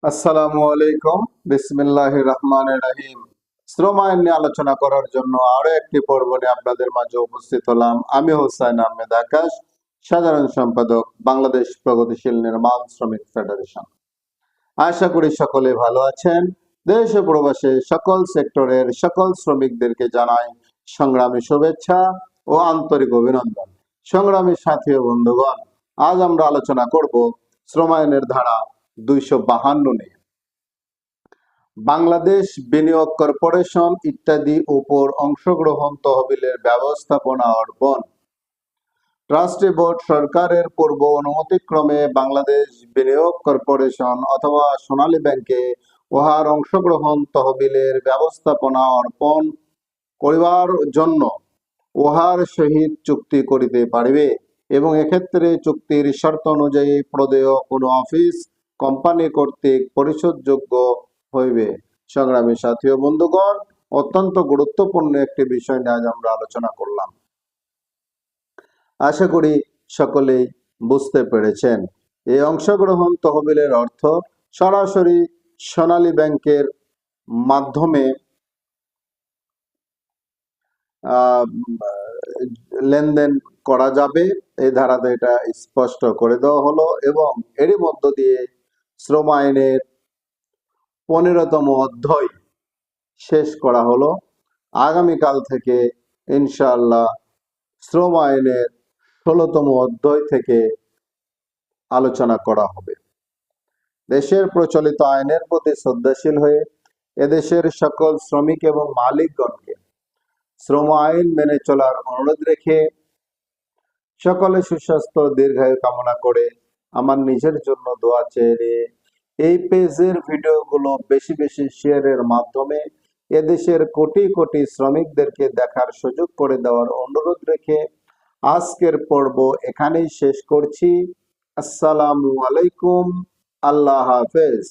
আসসালামু আলাইকুম। বিসমিল্লাহির রহমানির রহিম। শ্রম আইন নিয়ে আলোচনা করার জন্য আরো একটি পর্ব নিয়ে আপনাদের মাঝে উপস্থিত হলাম। আমি হোসাইন আহমেদ আকাশ, সাধারণ সম্পাদক, বাংলাদেশ প্রগতিশীল নির্মাণ শ্রমিক ফেডারেশন। আশা করি সকলে ভালো আছেন। দেশ ও প্রবাসে সকল সেক্টরের সকল শ্রমিকদেরকে জানাই সংগ্রামী শুভেচ্ছা ও আন্তরিক অভিনন্দন। সংগ্রামী সাথী ও বন্ধুগণ, আজ আমরা আলোচনা করব শ্রম আইনের ধারা 252 নিয়ে। বাংলাদেশ বিনিয়োগ কর্পোরেশন ইত্যাদি উপর অংশগ্রহণ তহবিলের ব্যবস্থাপনা অর্পণ। ট্রাস্টি বোর্ড সরকারের পূর্ব অনুমতিক্রমে বাংলাদেশ বিনিয়োগ কর্পোরেশন অথবা সোনালী ব্যাংকে উহার অংশগ্রহণ তহবিলের ব্যবস্থাপনা অর্পণ করিবার জন্য উহার সহিত চুক্তি করিতে পারিবে এবং এক্ষেত্রে চুক্তির শর্ত অনুযায়ী প্রদেয় কোনো অফিস কোম্পানি কর্তৃক পরিশোধযোগ্য হইবে। সংগ্রামী সাথী ও বন্ধুগণ, অত্যন্ত গুরুত্বপূর্ণ একটি বিষয় নিয়ে আজ আমরা আলোচনা করলাম। আশা করি সকলেই বুঝতে পেরেছেন। এই অংশগ্রহণ তহবিলের অর্থ সরাসরি সোনালী ব্যাংকের মাধ্যমে লেনদেন করা যাবে। এই ধারাতে এটা স্পষ্ট করে দেওয়া হলো এবং এরই মধ্য দিয়ে শ্রম আইনের 15তম অধ্যায় শেষ করা হলো। আগামীকাল থেকে ইনশাআল্লাহ শ্রম আইনের 16তম অধ্যায় থেকে আলোচনা করা হবে। দেশের প্রচলিত আইনের প্রতি শ্রদ্ধাশীল হয়ে এদেশের সকল শ্রমিক এবং মালিকগণকে শ্রম আইন মেনে চলার অনুরোধ রেখে সকলে সুস্বাস্থ্য দীর্ঘায়ু কামনা করে আমার নিজের জন্য দোয়া চেয়ে এই পেজের ভিডিওগুলো বেশি বেশি শেয়ারের মাধ্যমে এদেশের কোটি কোটি শ্রমিকদেরকে দেখার সুযোগ করে দেওয়ার অনুরোধ রেখে আজকের পর্ব এখানেই শেষ করছি। আসসালামু আলাইকুম। আল্লাহ হাফেজ।